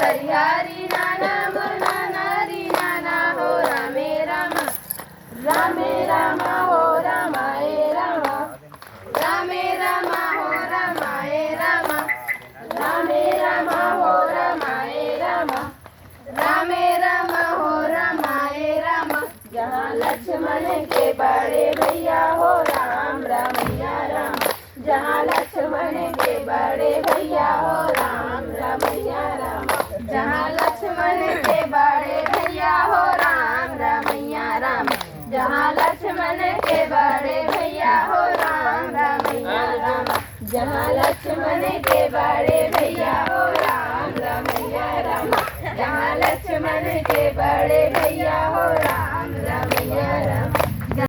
हरि हरि नाना मुना नारी नाना हो रामे रामा हो रामाए रामा रामे रामा हो रामाए रामा रामे रामा हो रामाए रामा रामे रामा हो रामाए रामा जहाँ लक्ष्मण के बड़े भैया हो राम रमैया राम जहाँ लक्ष्मण के बड़े भैया हो राम रमैया राम जहाँ लक्ष्मण के बड़े भैया हो राम रमैया राम जहाँ लक्ष्मण के बड़े भैया हो राम रमैया राम जहाँ लक्ष्मण के बड़े भैया हो राम रमैया राम जहाँ लक्ष्मण के बड़े भैया हो राम रमैया राम।